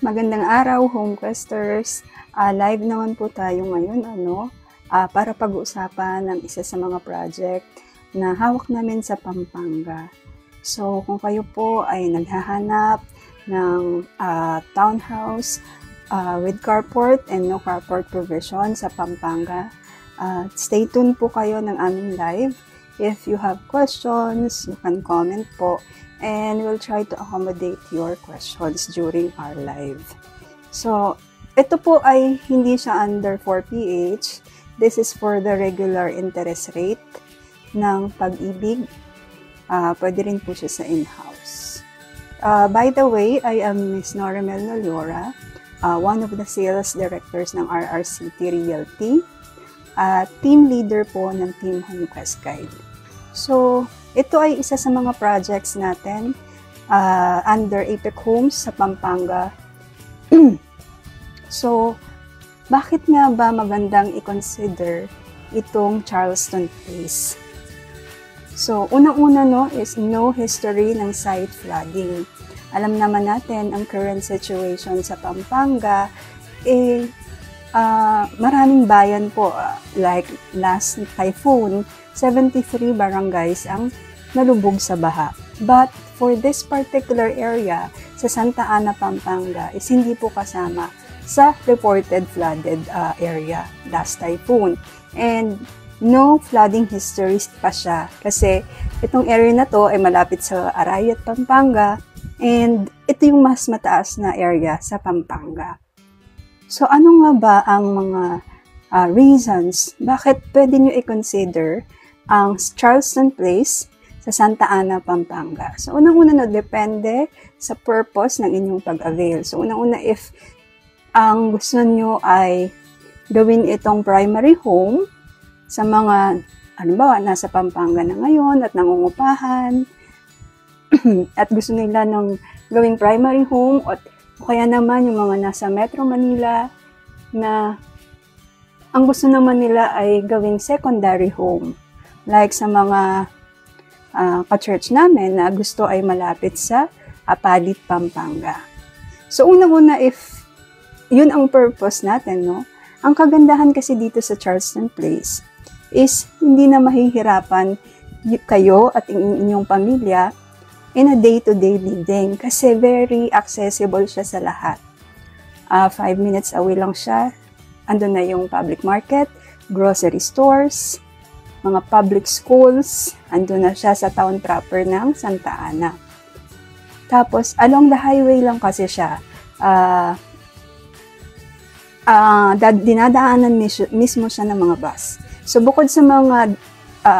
Magandang araw, Homequesters. Live naman po tayo ngayon para pag-uusapan ng isa sa mga project na hawak namin sa Pampanga. So, kung kayo po ay naghahanap ng townhouse with carport and no carport provision sa Pampanga, stay tuned po kayo ng aming live. If you have questions, you can comment po. And we'll try to accommodate your questions during our live. So, ito po ay hindi siya under 4PH. This is for the regular interest rate ng Pag-ibig. Pwede rin po siya sa in-house. By the way, I am Ms. Noramel Noliora, one of the sales directors ng RRCT Realty, team leader po ng Team Homequest Guide. So, ito ay isa sa mga projects natin under Apex Homes sa Pampanga. So, bakit nga ba magandang i-consider itong Charleston Place? So, unang-una is no history ng site flooding. Alam naman natin ang current situation sa Pampanga, maraming bayan po, like last typhoon, 73 barangays ang nalubog sa baha. But for this particular area sa Santa Ana, Pampanga is hindi po kasama sa reported flooded area last typhoon. And no flooding history pa siya kasi itong area na to ay malapit sa Arayat, Pampanga, and ito yung mas mataas na area sa Pampanga. So ano nga ba ang mga reasons bakit pwede nyo i-consider ang Charleston Place sa Santa Ana, Pampanga? So, unang-una depende sa purpose ng inyong pag-avail. So, unang-una, if ang gusto nyo ay gawin itong primary home sa mga, nasa Pampanga na ngayon at nangungupahan, at gusto nila ng gawing primary home, o kaya naman yung mga nasa Metro Manila na ang gusto naman nila ay gawing secondary home. Like sa mga ka-church namin na gusto ay malapit sa Apalit, Pampanga. So, unang-una, if yun ang purpose natin, ang kagandahan kasi dito sa Charleston Place is hindi na mahihirapan kayo at inyong pamilya in a day-to-day living kasi very accessible siya sa lahat. 5 minutes away lang siya. Andun na yung public market, grocery stores, mga public schools, andun na siya sa town proper ng Santa Ana. Tapos, along the highway lang kasi siya, dinadaanan mismo siya ng mga bus. So, bukod sa mga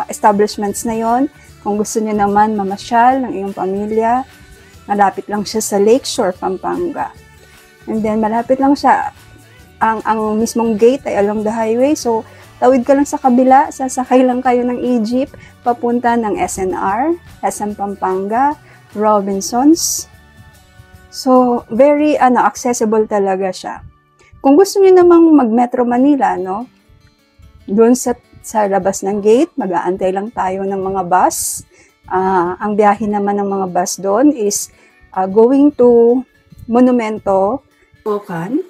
establishments na yon, kung gusto niyo naman mamasyal ng iyong pamilya, malapit lang siya sa Lakeshore, Pampanga. And then, malapit lang siya, ang mismong gate ay along the highway, so, tawid ka lang sa kabila, sasakay lang kayo ng e-jeep, papunta ng SNR, SM Pampanga, Robinsons. So, very accessible talaga siya. Kung gusto niyo namang mag-Metro Manila, doon sa labas ng gate, mag-aantay lang tayo ng mga bus. Ang biyahe naman ng mga bus doon is going to Monumento, Ocan.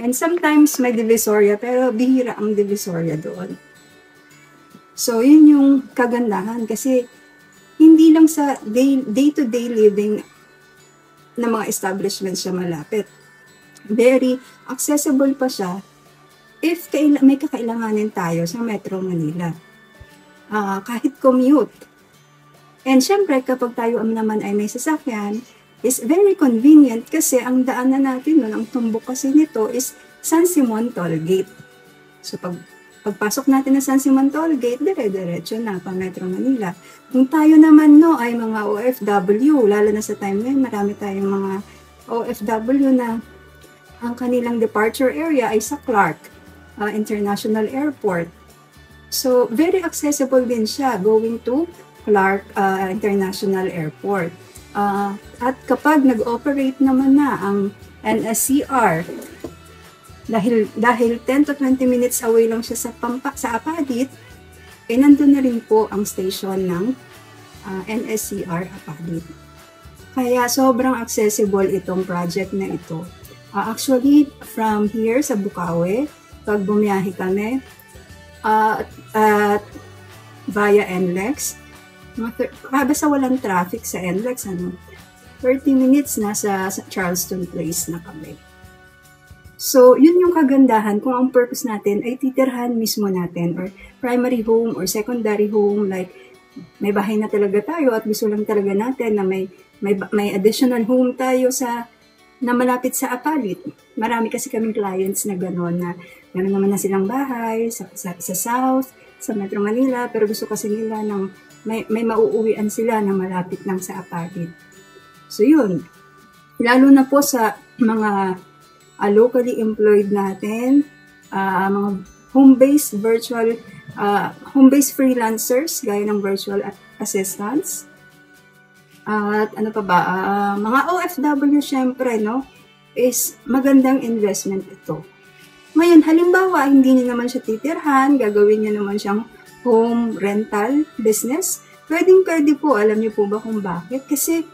And sometimes may Divisoria, pero bihira ang Divisoria doon. So, yun yung kagandahan kasi hindi lang sa day-to-day living na mga establishments siya malapit. Very accessible pa siya if may kakailanganin tayo sa Metro Manila. Kahit commute. And syempre, kapag tayo naman ay may sasakyan, is very convenient kasi ang daanan natin ang tumbok kasi nito is San Simon Tollgate. So, pagpasok natin ng San Simon Tollgate, dire-diretso na pa Metro Manila. Kung tayo naman ay mga OFW, lalo na sa time ngayon, marami tayong mga OFW na ang kanilang departure area ay sa Clark International Airport. So, very accessible din siya going to Clark International Airport. At kapag nag-operate naman na ang NSCR, dahil 10 to 20 minutes away lang siya sa Apalit, nandun na rin po ang station ng NSCR Apalit. Kaya sobrang accessible itong project na ito. Actually, from here sa Bukawi, pag bumiyahe kami, at via NLEX, basta walang traffic sa NLEX, 30 minutes nasa Charleston Place na kami. So, yun yung kagandahan kung ang purpose natin ay titirhan mismo natin or primary home or secondary home, like may bahay na talaga tayo at gusto lang talaga natin na may additional home tayo na malapit sa apalit. Marami kasi kaming clients na gano'n na meron naman na silang bahay sa South, sa Metro Manila, pero gusto kasi nila ng may mauuwian sila na malapit lang sa apalit. So yun, lalo na po sa mga locally employed natin, mga home-based freelancers, gaya ng virtual assistants. At ano pa ba, mga OFW syempre, no, is magandang investment ito. Ngayon, halimbawa, hindi niyo naman siya titirhan, gagawin niyo naman siyang home rental business. Pwedeng-pwede po, alam niyo po ba kung bakit? Kasi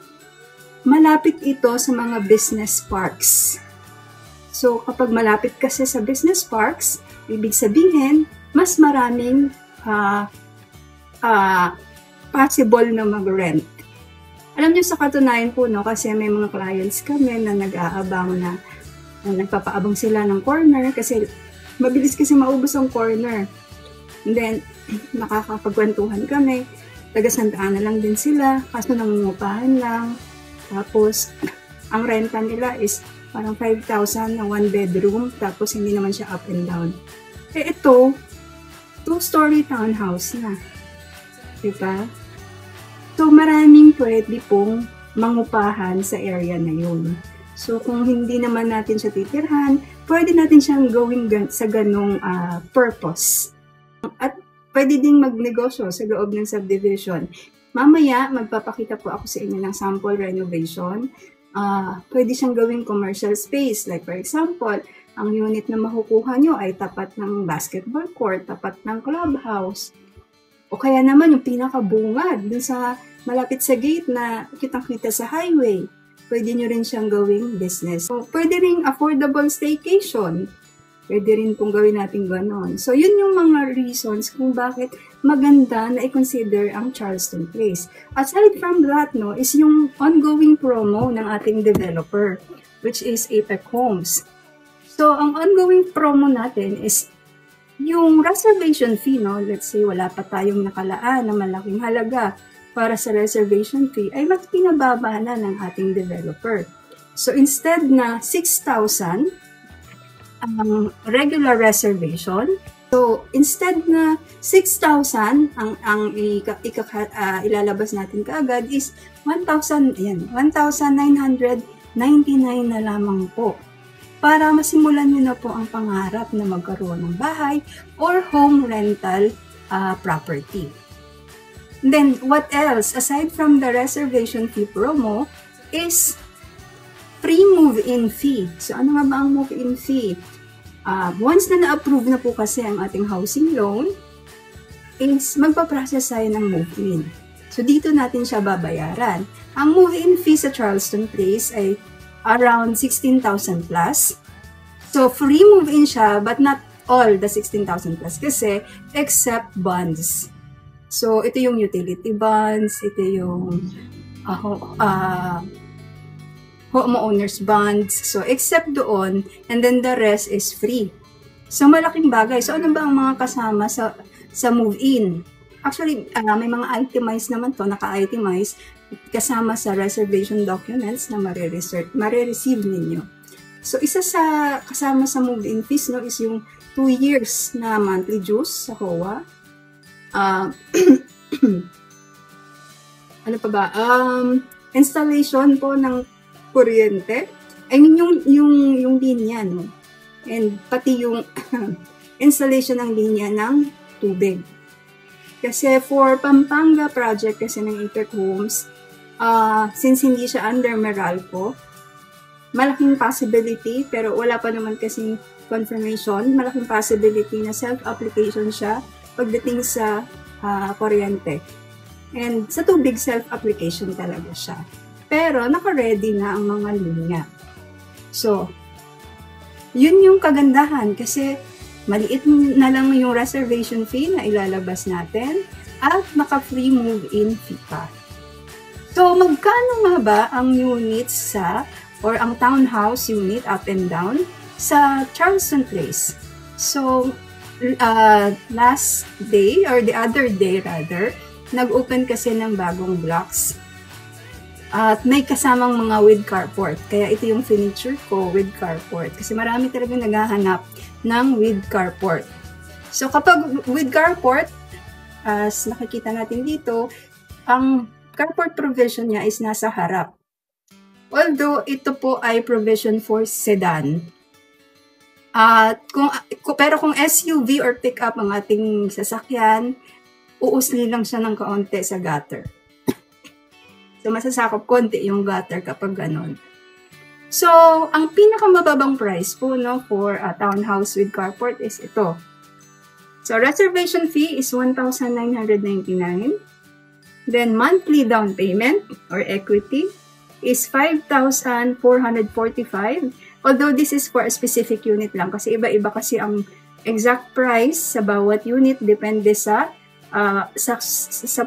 malapit ito sa mga business parks. So, kapag malapit kasi sa business parks, ibig sabihin, mas maraming possible na mag-rent. Alam niyo, sa katunayan po, no, kasi may mga clients kami na nag-aabang na nagpapaabang sila ng corner kasi mabilis kasi maubos ang corner. And then, nakakapagkwentuhan kami. Taga-Santa Ana lang din sila, kaso nangungupahan lang. Tapos, ang renta nila is parang 5,000 na 1 bedroom, tapos hindi naman siya up and down. Eh ito, 2-story townhouse na. Diba? So, maraming pwede pong mangupahan sa area na yun. So, kung hindi naman natin siya titirhan, pwede natin siyang gawin sa ganong purpose. At pwede ding magnegosyo sa loob ng subdivision. Mamaya, magpapakita po ako sa inyo ng sample renovation. Pwede siyang gawing commercial space. Like for example, ang unit na makukuha nyo ay tapat ng basketball court, tapat ng clubhouse. O kaya naman yung pinakabungad, dun sa malapit sa gate na kitang-kita sa highway. Pwede nyo rin siyang gawing business. So, pwede rin affordable staycation. Pwede rin pong gawin natin ganon. So, yun yung mga reasons kung bakit maganda na i-consider ang Charleston Place. Aside from that, no, is yung ongoing promo ng ating developer, which is Apex Homes. So, ang ongoing promo natin is yung reservation fee, no? Let's say, wala pa tayong nakalaan na malaking halaga para sa reservation fee, ay mas pinababa na ng ating developer. So, instead na 6,000, ang regular reservation. So, instead na 6,000, ang ilalabas natin kaagad is 1,999 na lamang po. Para masimulan nyo na po ang pangarap na magkaroon ng bahay or home rental property. Then, what else? Aside from the reservation fee promo is free move-in fee. So, ano nga ba ang move-in fee? Once na na-approve na po kasi ang ating housing loan, is magpaprocess tayo ng move-in. So, dito natin siya babayaran. Ang move-in fee sa Charleston Place ay around 16,000 plus. So, free move-in siya, but not all the 16,000 plus kasi except bonds. So, ito yung utility bonds, ito yung homeowners bonds. So, except doon, and then the rest is free. So, malaking bagay. So, ano ba ang mga kasama sa move-in? Actually, may mga itemized naman to, naka-itemize, kasama sa reservation documents na marireceive ninyo. So, isa sa kasama sa move-in fees, no, is yung 2 years na monthly dues sa HOA. Ano pa ba? Installation po ng kuryente. I mean, yung linya, no? And pati yung installation ng linya ng tubig. Kasi for Pampanga project kasi ng Apex Homes, since hindi siya under Meralco, malaking possibility, pero wala pa naman kasing confirmation, malaking possibility na self-application siya pagdating sa kuryente. And sa tubig, self-application talaga siya. Pero naka-ready na ang mga linya. So, Yun yung kagandahan kasi maliit na lang yung reservation fee na ilalabas natin at naka-free move-in fee pa. So, magkano nga ba ang units or ang townhouse unit up and down sa Charleston Place? So, last day or the other day rather, nag-open kasi ng bagong blocks. At may kasamang mga with carport. Kaya ito yung furniture ko, with carport. Kasi marami talagang naghahanap ng with carport. So kapag with carport, as nakikita natin dito, ang carport provision niya is nasa harap. Although ito po ay provision for sedan. Pero kung SUV or pickup ang ating sasakyan, uusli lang siya ng kaunti sa gutter. So, masasakop konti yung gutter kapag ganon. So, ang pinakamababang price po for a townhouse with carport is ito. So, reservation fee is $1,999. Then, monthly down payment or equity is $5,445. Although, this is for a specific unit lang kasi iba-iba kasi ang exact price sa bawat unit depende sa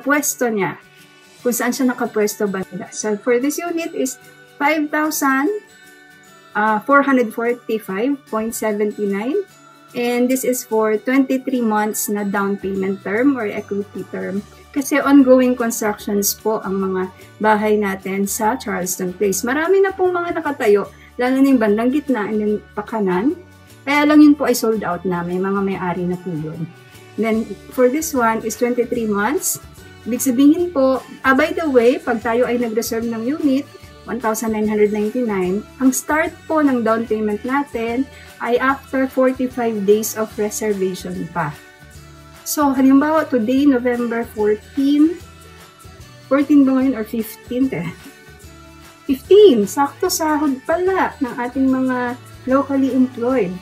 pwesto niya. Kung saan siya nakapwesto banda. So, for this unit is $5,445.79 and this is for 23 months na down payment term or equity term. Kasi ongoing constructions po ang mga bahay natin sa Charleston Place. Marami na pong mga nakatayo, lalo na yung bandang gitna and then pakanan. Kaya lang yun po ay sold out na. May mga may-ari na po yun. Then, for this one is 23 months. Ibig sabihin po, by the way, pag tayo ay nag-reserve ng unit, $1,999, ang start po ng down payment natin ay after 45 days of reservation pa. So, halimbawa, today, November 14 ba ngayon or 15? 15! Sakto sahod pala ng ating mga locally employed.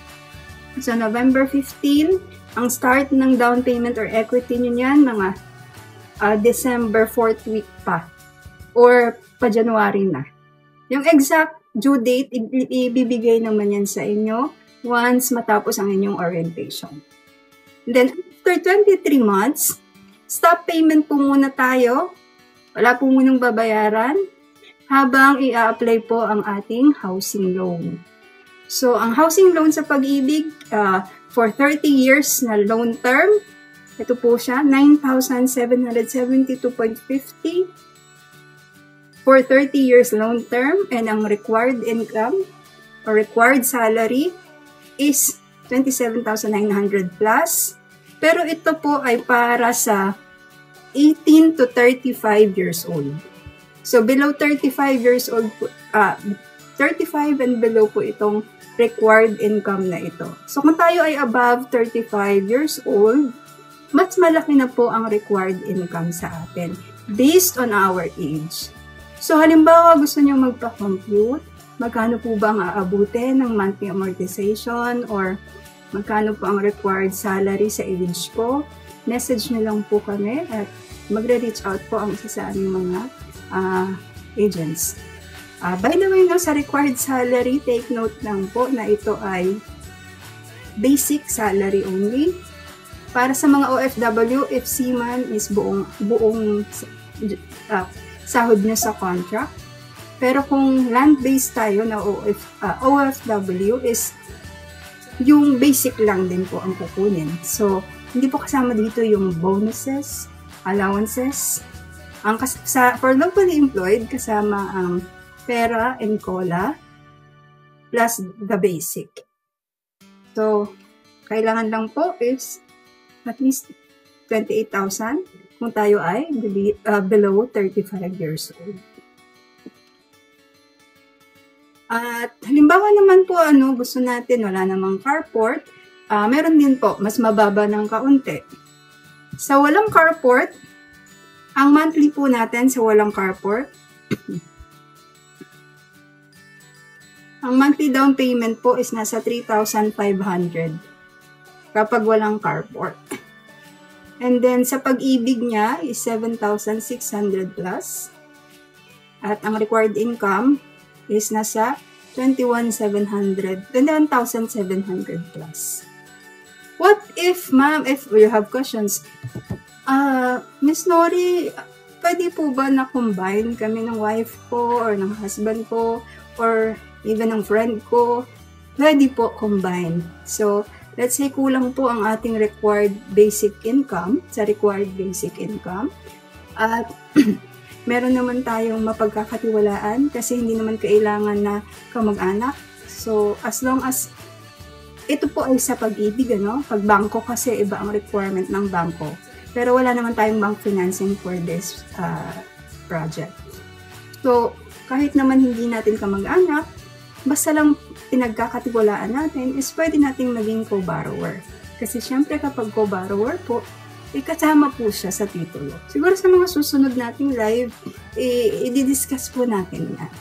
So, November 15, ang start ng down payment or equity nyo yan, mga December 4th week pa or pa January na. Yung exact due date, ibibigay naman yan sa inyo once matapos ang inyong orientation. Then, after 23 months, stop payment po muna tayo. Wala po munang babayaran habang i-apply po ang ating housing loan. So, ang housing loan sa Pag-ibig, for 30 years na loan term, ito po siya, 9,772.50 for 30 years loan term and ang required income or required salary is 27,900 plus. Pero ito po ay para sa 18 to 35 years old. So below 35 years old, 35 and below po itong required income na ito. So kung tayo ay above 35 years old, mas malaki na po ang required income sa atin based on our age. So, halimbawa, gusto nyo magpa-compute, magkano po ba ang aabutin ng monthly amortization or magkano po ang required salary sa age ko, message nyo lang po kami at magre-reach out po ang isa sa aming mga agents. By the way, sa required salary, take note lang po na ito ay basic salary only. Para sa mga OFW, if seaman is buong sahod niya sa contract. Pero kung land-based tayo na OFW is yung basic lang din po ang kukunin. So, hindi po kasama dito yung bonuses, allowances. For locally employed, kasama ang pera and COLA plus the basic. So, kailangan lang po is at least 28,000 kung tayo ay below 35 years old. At halimbawa naman po, gusto natin, wala namang carport, meron din po, mas mababa ng kaunti. Sa walang carport, ang monthly po natin sa walang carport, ang monthly down payment po is nasa 3,500 kapag walang carport. And then, sa Pag-ibig niya is 7,600 plus. At ang required income is nasa 21,700 plus. What if, ma'am, if you have questions, Miss Nori, pwede po ba na-combine kami ng wife ko or ng husband ko or even ng friend ko? Pwede po combine. So, let's say kulang po ang ating required basic income, sa required basic income. At meron naman tayong mapagkakatiwalaan kasi hindi naman kailangan na kamag-anak. So, as long as ito po ay sa pag-ibig, ano? Pag bangko kasi iba ang requirement ng bangko. Pero wala naman tayong bank financing for this project. So, kahit naman hindi natin kamag-anak, basta lang pinagkakatiwalaan natin is pwede nating maging co-borrower. Kasi syempre kapag co-borrower po, kasama po siya sa titulo. Siguro sa mga susunod nating live, i-discuss po natin yan.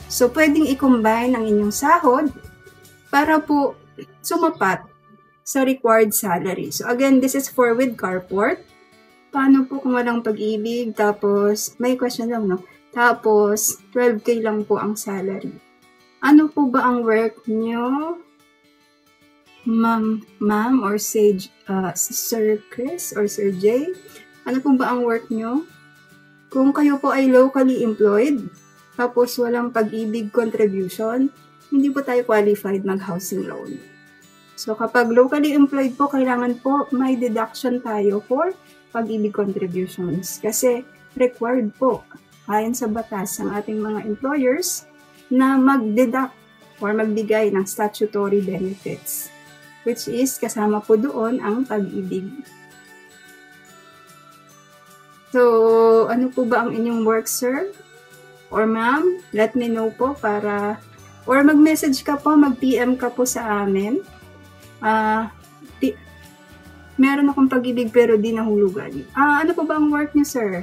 So, pwedeng i-combine ang inyong sahod para po sumapat sa required salary. So, again, this is for with carport. Paano po kung walang pag-ibig? Tapos, may question lang, no? Tapos, 12K lang po ang salary. Ano po ba ang work nyo? Ma'am or Sir Chris or Sir Jay? Ano po ba ang work nyo? Kung kayo po ay locally employed, tapos walang pag-ibig contribution, hindi po tayo qualified mag-housing loan. So, kapag locally employed po, kailangan po may deduction tayo for pag-ibig contributions. Kasi required po, ayon sa batas ng ating mga employers, na mag-deduct or magbigay ng statutory benefits, which is kasama po doon ang pag-ibig. So, ano po ba ang inyong work, sir? Or ma'am? Let me know po para, or mag-message ka po, mag-PM ka po sa amin. Meron akong pag-ibig pero di nahulugan. Ano po ba ang work niyo, sir?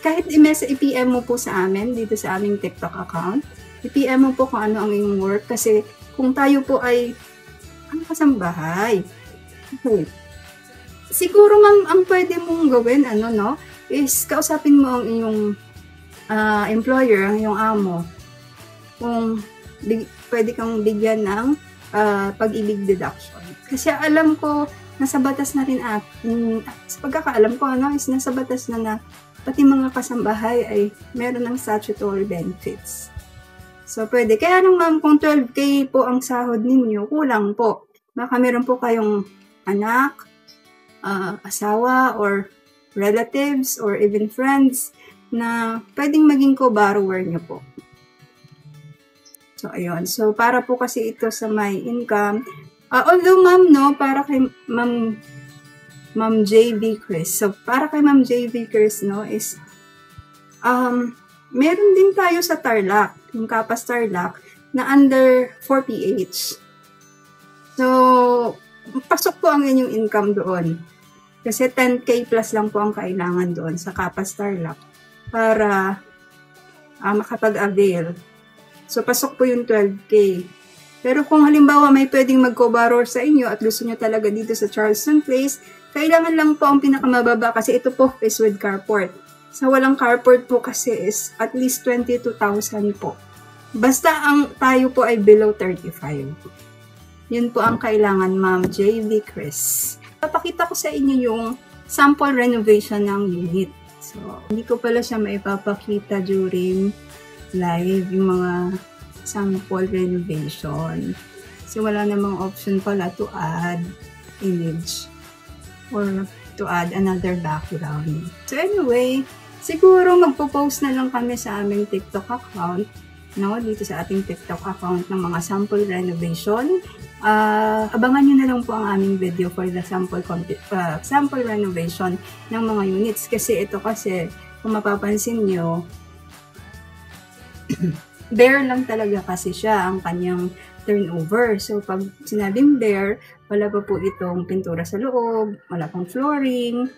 Kahit i-PM mo po sa amin, dito sa aming TikTok account, i-PM mo po kung ano ang iyong work kasi kung tayo po ay kasambahay. Okay. Siguro ma'am, ang pwede mong gawin, is kausapin mo ang iyong employer, ang iyong amo, kung pwede kang bigyan ng pag-ibig deduction. Kasi alam ko, nasa batas na rin sa pagkakaalam ko, is nasa batas na pati mga kasambahay ay meron ng statutory benefits. So, pwede. Kaya ma'am, kung 12K po ang sahod ninyo, kulang po. Baka meron po kayong anak, asawa, or relatives, or even friends na pwedeng maging co-borrower nyo po. So, ayun. So, para po kasi ito sa may income. Although, ma'am, para kay Ma'am JV Chris. So, para kay Ma'am JV Chris, is, meron din tayo sa Tarlac, yung Kapas Tarlac, na under 4PH. So, pasok po ang inyong income doon. Kasi 10K plus lang po ang kailangan doon sa Kapas Tarlac para makapag-avail. So, pasok po yung 12K. Pero kung halimbawa may pwedeng mag-co-borrower sa inyo at gusto nyo talaga dito sa Charleston Place, kailangan lang po ang pinakamababa kasi ito po is with carport. Sa walang carport po kasi is at least 22,000 po. Basta ang tayo po ay below 35. Yun po ang kailangan, Ma'am JV Chris. Papakita ko sa inyo yung sample renovation ng unit. So, hindi ko pala siya maipapakita during live, yung mga sample renovation. So, wala namang option pala to add image or to add another background. So, anyway, siguro magpo-post na lang kami sa aming TikTok account, dito sa ating TikTok account ng mga sample renovation. Abangan nyo na lang po ang aming video for the sample renovation ng mga units. Kasi ito kasi, kung mapapansin nyo, bare lang talaga kasi siya ang kanyang turnover. So, pag sinabing bare, wala pa po itong pintura sa loob, wala pang flooring,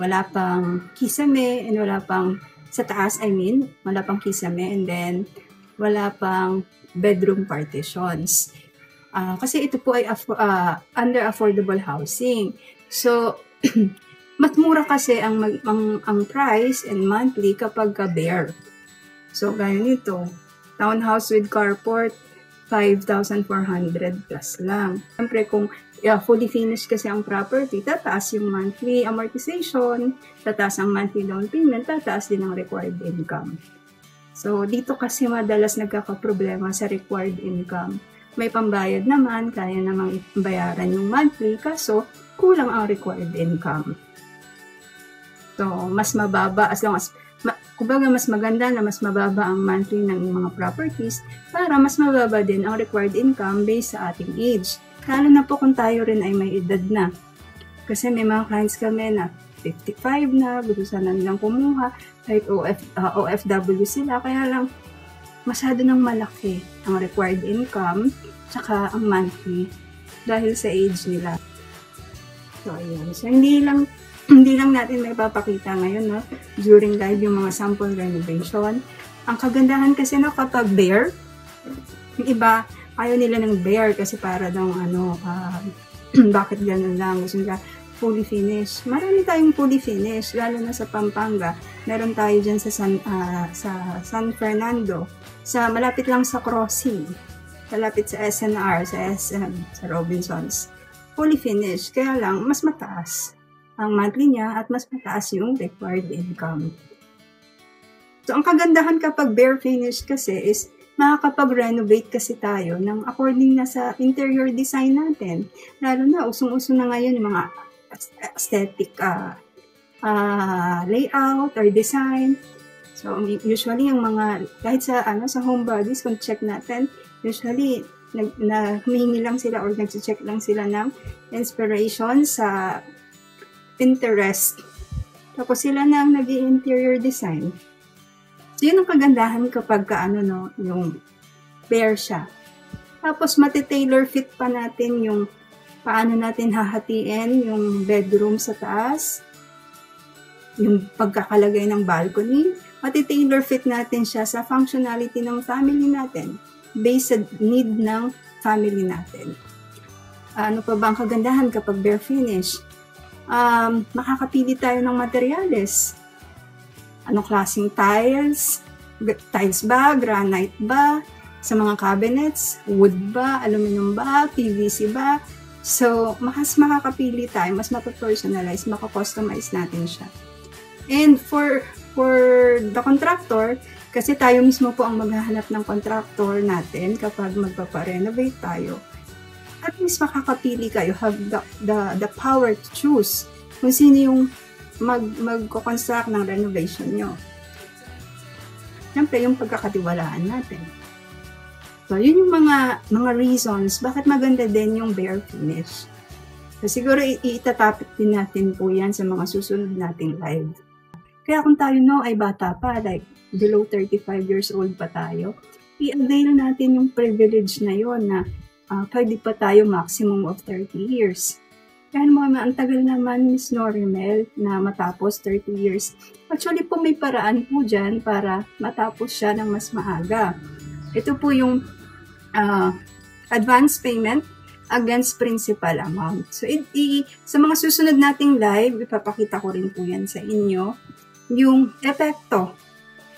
wala pang kisame, and wala pang, sa taas, wala pang kisame, and then, wala pang bedroom partitions. Kasi ito po ay under affordable housing. So, mas mura kasi ang price and monthly kapag bare. So, gaya nito, townhouse with carport, 5,400 plus lang. Siyempre, kung fully finished kasi ang property, tataas yung monthly amortization, tataas ang monthly down payment, tataas din ang required income. So, dito kasi madalas nagkakaproblema sa required income. May pambayad naman, kaya namang bayaran yung monthly, kaso kulang ang required income. So, mas mababa, as long as, kumbaga mas maganda na mas mababa ang monthly ng mga properties para mas mababa din ang required income based sa ating age. Lalo na po kung tayo rin ay may edad na. Kasi may mga clients kami na 55 na, gusto sana nilang kumuha, kahit OFW sila, kaya lang masyado nang malaki ang required income tsaka ang monthly dahil sa age nila. So, ayun. So, hindi lang natin may papakita ngayon, no? During live yung mga sample renovation. Ang kagandahan kasi na kapag bare, yung iba, ayaw nila ng bare kasi para daw bakit gano'n lang, gusto nila fully finished. Marami tayong fully finished, lalo na sa Pampanga. Meron tayo dyan sa San Fernando, malapit lang sa Crossing, malapit sa SNR, sa SM, sa Robinsons. Fully finished, kaya lang mas mataas ang monthly niya at mas mataas yung required income. So, ang kagandahan kapag bare finish kasi is makakapag-renovate kasi tayo ng according na sa interior design natin. Lalo na, usong-uso na ngayon yung mga aesthetic layout or design. So, usually yung mga, kahit sa home bodies, kung check natin, usually, humihingi lang sila or nag-check lang sila ng inspiration sa Pinterest. Tapos sila na ang nag-interior design. So, yun ang kagandahan kapag yung bare siya. Tapos, mati-tailor fit pa natin yung paano natin hahatiin yung bedroom sa taas, yung pagkakalagay ng balcony. Mati-tailor fit natin siya sa functionality ng family natin, based sa need ng family natin. Ano pa ba ang kagandahan kapag bare finish? Makakapili tayo ng materyales. Anong klaseng tiles? Tiles ba? Granite ba? Sa mga cabinets? Wood ba? Aluminum ba? PVC ba? So, mas makakapili tayo, mas mapapersonalize, makakustomize natin siya. And for the contractor, kasi tayo mismo po ang maghahanap ng contractor natin kapag magpaparenovate tayo. At least makakapili kayo, have the power to choose kung sino yung magko-construct ng renovation nyo. Siyempre, yung pagkakatiwalaan natin. So, yun yung mga reasons bakit maganda din yung bare finish. So, siguro itatapik din natin po yan sa mga susunod nating live. Kaya kung tayo ay bata pa, like below 35 years old pa tayo, i-avail natin yung privilege na yon na pwede pa tayo maximum of 30 years. Kaya naman, ang tagal naman, Miss Norimel, na matapos 30 years. Actually po, may paraan po dyan para matapos siya ng mas maaga. Ito po yung advance payment against principal amount. So, sa mga susunod nating live, ipapakita ko rin po yan sa inyo, yung epekto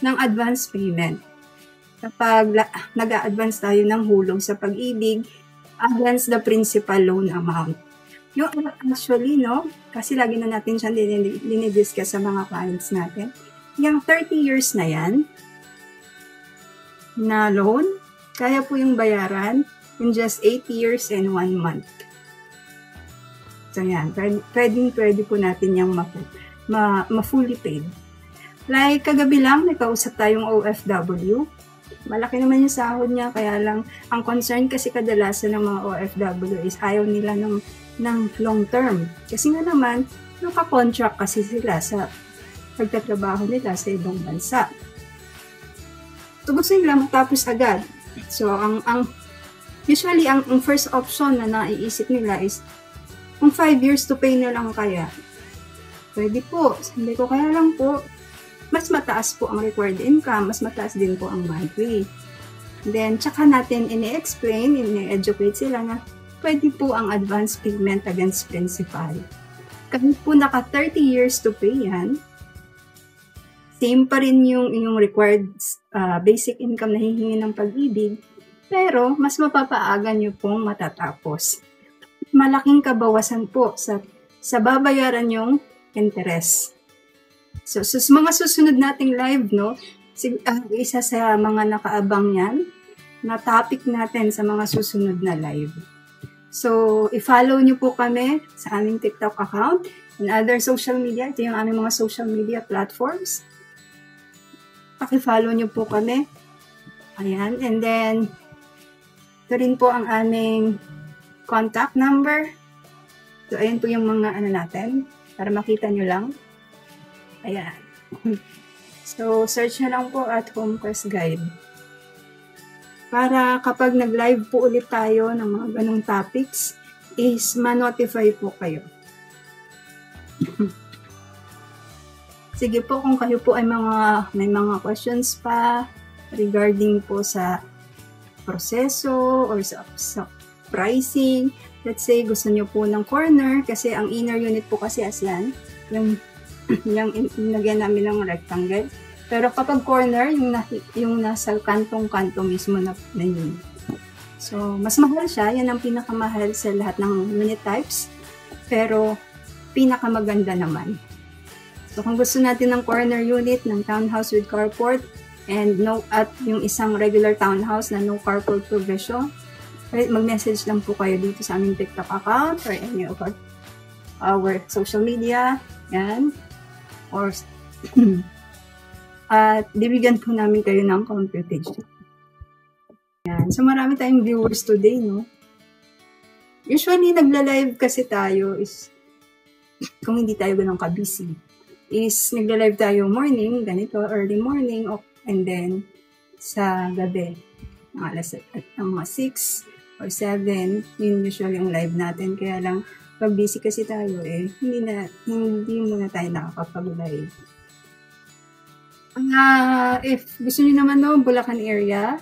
ng advance payment. Kapag nag-a-advance tayo ng hulog sa pag-ibig against the principal loan amount. Yung actually, kasi lagi na natin siya dinidiscuss sa mga clients natin. Yung 30 years na yan, na loan, kaya po yung bayaran in just 8 years and 1 month. So yan, pwede po natin yung ma-fully paid. Like, kagabi lang, may kausap tayong OFW. Malaki naman yung sahod niya, kaya lang, ang concern kasi kadalasan ng mga OFW is ayaw nila ng long term. Kasi nga naman, naka-contract kasi sila sa pagtatrabaho nila sa ibang bansa. So, gusto nila matapos agad. So, usually, ang first option na naiisip nila is, kung 5 years to pay na lang kaya. Pwede po. Sabi ko, kaya lang po, mas mataas po ang required income, mas mataas din po ang monthly. Then, tsaka natin ini-explain, ini-educate sila na pwede po ang advance payment against principal. Kahit po naka 30 years to pay yan, same pa rin yung inyong required basic income na hihingi ng Pag-ibig, pero mas mapapaaga nyo pong matatapos. Malaking kabawasan po sa babayaran yung interest. So, mga susunod nating live, no, isa sa mga nakaabang yan, na topic natin sa mga susunod na live. So, i-follow nyo po kami sa aming TikTok account and other social media. Ito yung aming mga social media platforms. Paki-follow nyo po kami. Ayan. And then, ito rin po ang aming contact number. So, ayan po yung mga natin para makita nyo lang. Ayan. So, search nyo lang po at Home Quest Guide. Para kapag nag-live po ulit tayo ng mga ganong topics, is ma-notify po kayo. Sige po, kung kayo po ay may mga questions pa regarding po sa proseso or sa pricing, let's say gusto nyo po ng corner, kasi ang inner unit po kasi as yan, yung lagyan namin ng rectangle. Pero kapag corner, yung nasa kantong-kanto mismo na yun. So, mas mahal siya. Yan ang pinakamahal sa lahat ng unit types. Pero, pinakamaganda naman. So, kung gusto natin ng corner unit, ng townhouse with carport, and at yung isang regular townhouse na no carport provision, mag-message lang po kayo dito sa aming TikTok account or any of our social media. Yan. Or, at bibigyan po namin kayo ng computation. Yan. So, marami tayong viewers today, no? Usually, nagla-live kasi tayo is, kung hindi tayo ganun ka-busy, is nagla-live tayo morning, ganito, early morning, and then, sa gabi, mga 6 or 7, yun usually yung live natin. Kaya lang, pag busy kasi tayo, hindi muna tayo nakakapag-live. If gusto niyo naman no, Bulacan area,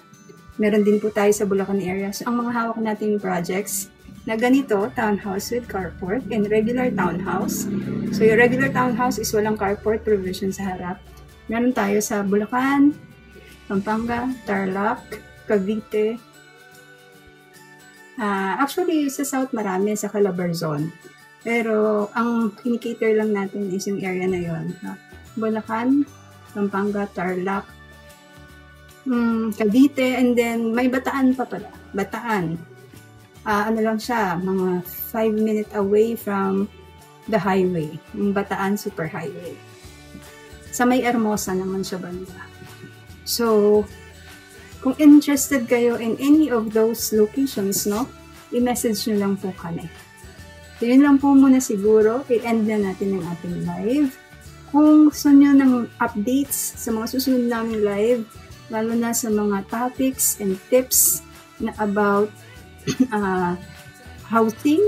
meron din po tayo sa Bulacan area. So, ang mga hawak nating projects na ganito, townhouse with carport and regular townhouse. So, yung regular townhouse is walang carport provision sa harap. Meron tayo sa Bulacan, Pampanga, Tarlac, Cavite. Actually, sa South marami, sa Calabarzon. Pero, ang kinikater lang natin is yung area na yon. Bulacan, Pampanga, Tarlac, Cavite, and then may Bataan pa pala. Bataan. Ano lang siya, mga 5 minutes away from the highway. Yung Bataan Super Highway. Sa may Hermosa naman siya banda. So, kung interested kayo in any of those locations, no, i-message nyo lang po kami. So, yun lang po muna siguro. I-end na natin ang ating live. Kung gusto nyo ng updates sa mga susunod namin live, lalo na sa mga topics and tips na about housing,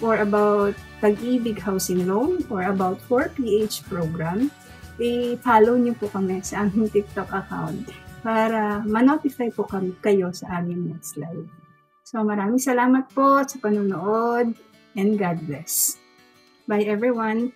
or about Pag-ibig housing loan, or about 4PH program, i-follow nyo po kami sa aming TikTok account para ma-notify po kayo sa aming next live. So, maraming salamat po sa panonood and God bless. Bye everyone!